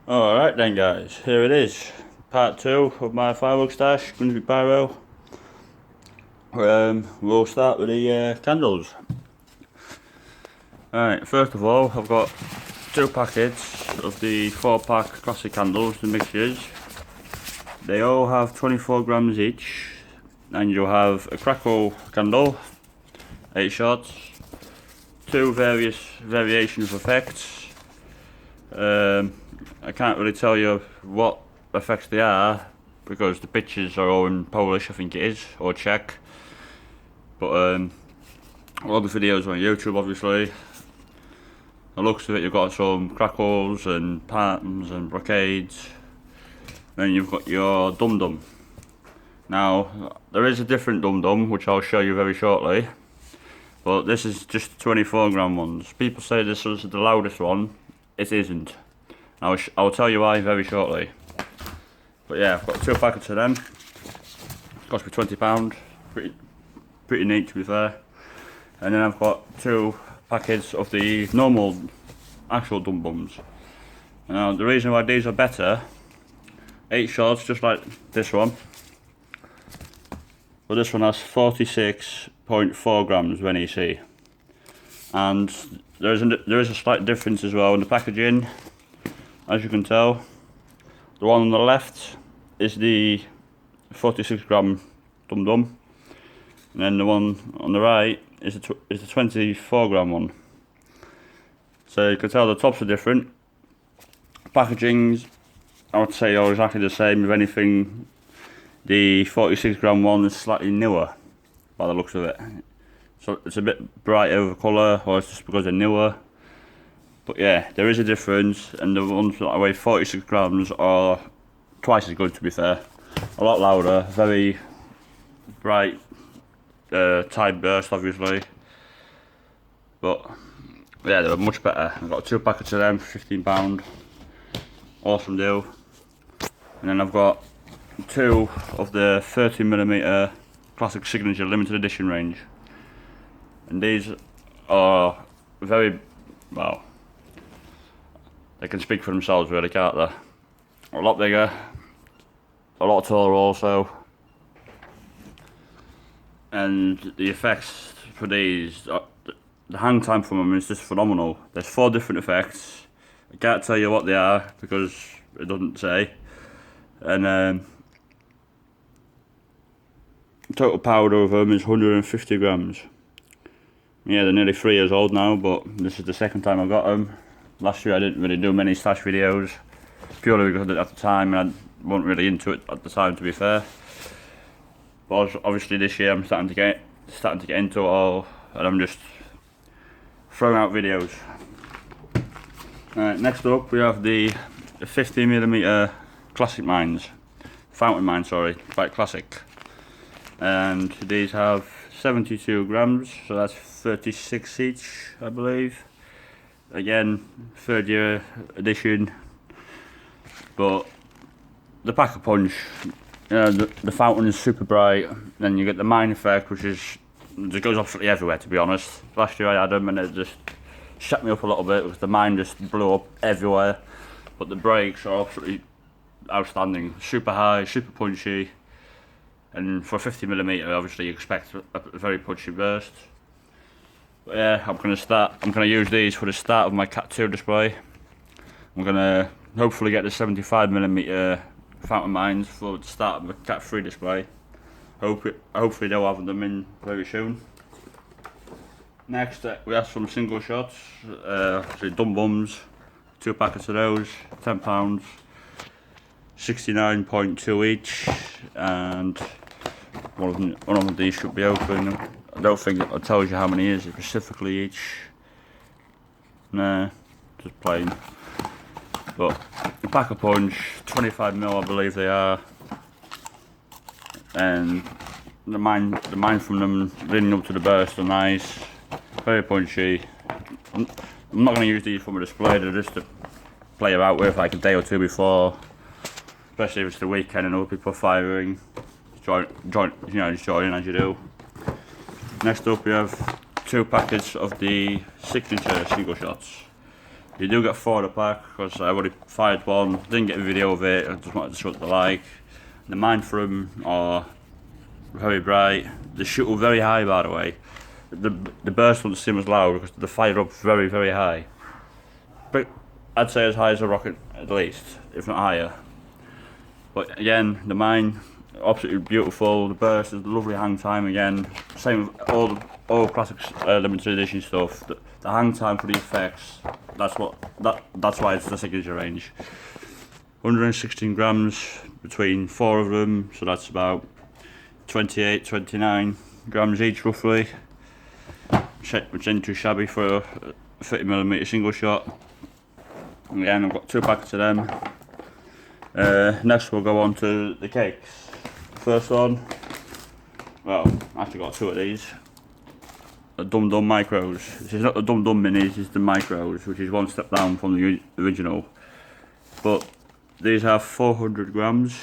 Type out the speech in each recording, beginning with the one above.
Alright then guys, here it is. Part 2 of my fireworks stash, Grimsby Pyro. We'll start with the candles. Alright, first of all I've got 2 packets of the 4-pack classic candles, the mixtures. They all have 24 grams each, and you'll have a crackle candle, 8 shots, 2 various variations of effects. I can't really tell you what effects they are because the pictures are all in Polish, I think it is, or Czech. But all the videos on YouTube, obviously. The looks of it, you've got some crackles and patterns and brocades. Then you've got your dum dum. Now there is a different dum dum which I'll show you very shortly. But this is just 24 gram ones. People say this was the loudest one. It isn't. I'll tell you why very shortly. But yeah, I've got 2 packets of them. Cost me £20. Pretty neat, to be fair. And then I've got 2 packets of the normal actual dum bums. Now the reason why these are better, 8 shots just like this one. But this one has 46.4 grams of NEC. And there is a slight difference as well in the packaging. As you can tell, the one on the left is the 46 gram dum dum, and then the one on the right is the 24 gram one. So you can tell the tops are different. Packagings, I would say, are exactly the same. If anything, the 46 gram one is slightly newer by the looks of it. So it's a bit brighter of a colour, or it's just because they're newer. But yeah, there is a difference, and the ones that weigh 46 grams are twice as good, to be fair. A lot louder, very bright, tight burst, obviously. But yeah, they were much better. I've got 2 packets of them for £15. Awesome deal. And then I've got 2 of the 30mm classic signature limited edition range. And these are very, well, they can speak for themselves really, can't they? A lot bigger, a lot taller also. And the effects for these, the hang time from them is just phenomenal. There's 4 different effects. I can't tell you what they are because it doesn't say. And total powder of them is 150 grams. Yeah, they're nearly 3 years old now, but this is the second time I got them. Last year I didn't really do many stash videos, purely because at the time I wasn't really into it at the time, to be fair. But obviously this year I'm starting to get into it all, and I'm just throwing out videos. Next up we have the 50mm classic mines, fountain mine, sorry, quite classic. And these have 72 grams, so that's 36 each, I believe. Again, 3rd year edition, but the pack-a-punch, you know, the fountain is super bright. Then you get the mine effect, which just goes absolutely everywhere, to be honest. Last year I had them and it just shut me up a little bit because the mine just blew up everywhere. But the brakes are absolutely outstanding, super high, super punchy. And for 50mm, obviously you expect a very punchy burst. But yeah, I'm gonna use these for the start of my Cat 2 display. I'm gonna hopefully get the 75mm fountain mines for the start of the Cat 3 display. Hopefully they'll have them in very soon. Next, we have some single shots, so dum bums, 2 packets of those, £10, 69.2 each, and one of these should be open. I don't think it tells you how many is it specifically each. Nah, just plain. But the pack-a-punch, 25mm I believe they are, and the mine from them leading up to the burst are nice, very punchy. I'm not going to use these for my display, they're just to play about with like a day or 2 before, especially if it's the weekend and other people are firing. Just join as you do. Next up we have 2 packets of the signature single shots. You do get 4 in the pack, because I already fired one, didn't get a video of it, I just wanted to show what they're like. The mine for them are very bright. They shoot very high, by the way. The burst doesn't seem as loud because they fire up very, very high. But I'd say as high as a rocket at least, if not higher. But again, the mine, absolutely beautiful. The burst is lovely hang time again. Same with all classics limited edition stuff. The hang time for the effects. That's why it's the signature range. 116 grams between 4 of them, so that's about 28, 29 grams each roughly. Which ain't too shabby for a 30mm single shot. And again, I've got 2 packets of them. Next we'll go on to the cakes. First one, well, I actually got 2 of these. The Dum Dum Micros. This is not the Dum Dum Minis, it's the Micros, which is 1 step down from the original. But these have 400 grams,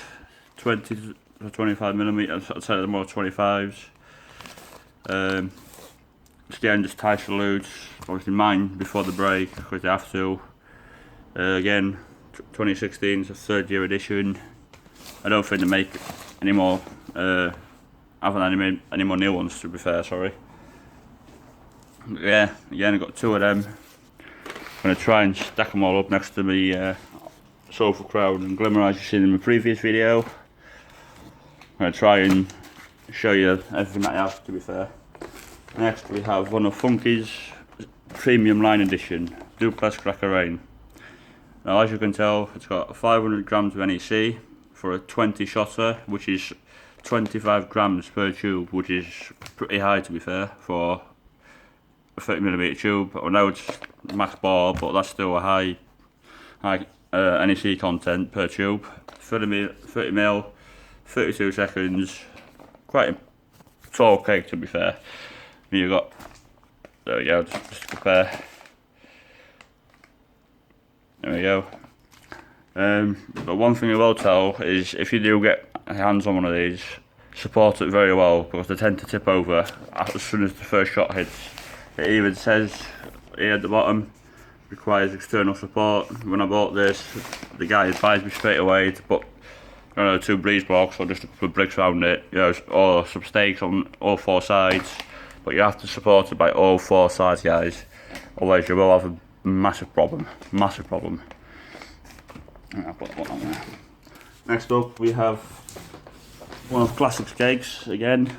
20 to 25mm, I'd say they're more 25s. Again, just tie salutes, obviously mine before the break, because they have to. Again, 2016 is a 3rd year edition. I don't think they make any more, I haven't made any more new ones, to be fair, sorry. But yeah, again, I've got 2 of them. I'm going to try and stack them all up next to the Soulful Crown and Glimmer, as you've seen in my previous video. I'm going to try and show you everything that I have, to be fair. Next we have one of Funky's Premium Line Edition, Duplex Cracker Rain. Now as you can tell, it's got 500 grams of NEC for a 20 shotter, which is 25 grams per tube, which is pretty high, to be fair, for a 30mm tube. I know it's max bore, but that's still a high NEC content per tube. 30mm, 32 seconds, quite a tall cake, to be fair. You got, there we go, just compare. There we go. But one thing I will tell is, if you do get hands on one of these, support it very well, because they tend to tip over as soon as the first shot hits. It even says here at the bottom, requires external support. When I bought this, the guy advised me straight away to put 2 breeze blocks or just a couple of bricks around it, or some stakes on all 4 sides. But you have to support it by all 4 sides, guys, otherwise you will have a massive problem. I'll put that one on there. Next up we have one of Classics cakes again,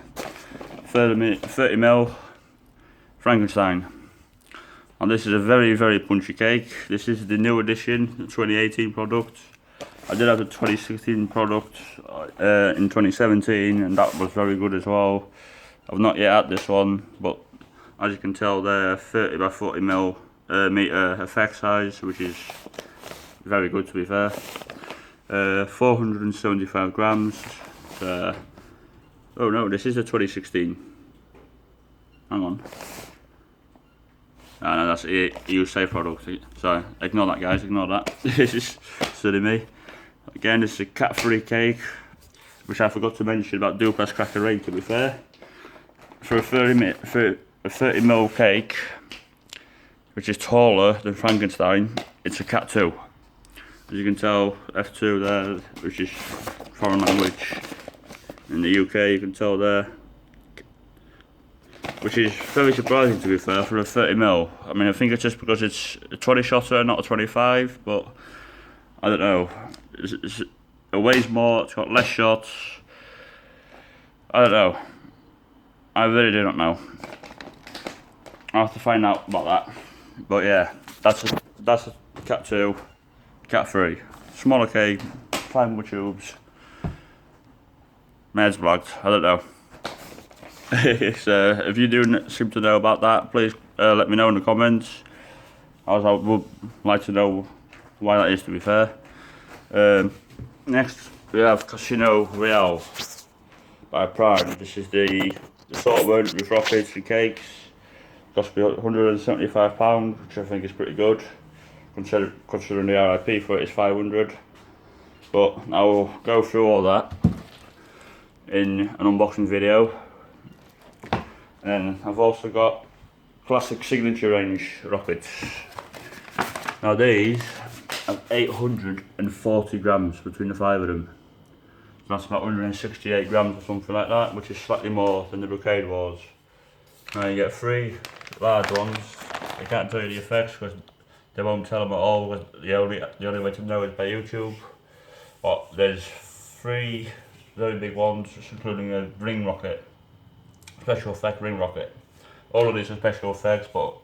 30mm Frankenstein. And this is a very, very punchy cake. This is the new edition, the 2018 product. I did have the 2016 product in 2017, and that was very good as well. I've not yet had this one, but as you can tell, they're 30 by 40mm meter effect size, which is very good, to be fair. 475 grams. Oh no, this is a 2016. Hang on. No, that's a EU safe product. So ignore that, guys. Ignore that. This is silly me. Again, this is a cat-free cake, which I forgot to mention about Duplex Cracker Rain, to be fair. For a 30mm cake, which is taller than Frankenstein, it's a Cat 2. As you can tell, F2 there, which is foreign language. In the UK, you can tell there, which is very surprising, to be fair, for a 30mm. I mean, I think it's just because it's a 20 shotter, not a 25, but I don't know. It weighs more, it's got less shots. I don't know. I really do not know. I'll have to find out about that. But yeah, that's a Cat 2, Cat 3. Smaller cake, climbable tubes. My head's blagged, I don't know. If you do seem to know about that, please let me know in the comments. I would like to know why that is, to be fair. Next we have Casino Royale by Prime. This is the assortment with rockets and cakes. Cost me £175, which I think is pretty good, considering the RIP for it is 500. But I will go through all that in an unboxing video. And I've also got Classic Signature Range rockets. Now these have 840 grams between the 5 of them. So that's about 168 grams or something like that, which is slightly more than the Brocade Wars. Now you get 3 large ones. I can't tell you the effects because they won't tell them at all. The only way to know is by YouTube. But there's 3 very big ones, including a ring rocket, special effect ring rocket. All of these are special effects, but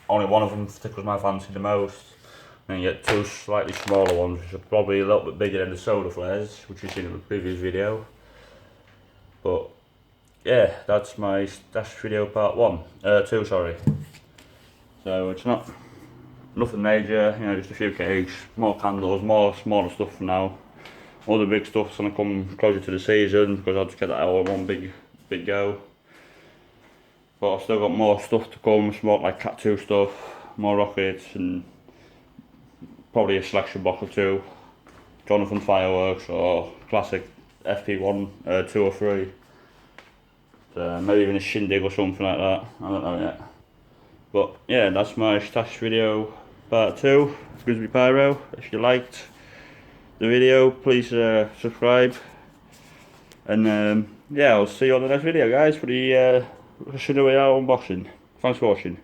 only one of them tickles my fancy the most. And you get 2 slightly smaller ones, which are probably a little bit bigger than the solar flares, which you've seen in the previous video. But yeah, that's my stash video part 2, sorry. So it's nothing major, you know, just a few cakes, more candles, more smaller stuff for now. All the big stuff's gonna come closer to the season because I'll just get that out in one big go. But I've still got more stuff to come, more like Cat 2 stuff, more rockets, and probably a selection box or 2. Jonathan Fireworks or classic FP1, 2 or 3. Maybe even a shindig or something like that, I don't know yet. But yeah, that's my stash video part 2, Grizzly Pyro. If you liked the video, please subscribe. And yeah, I'll see you on the next video guys for the Shinobi unboxing. Thanks for watching.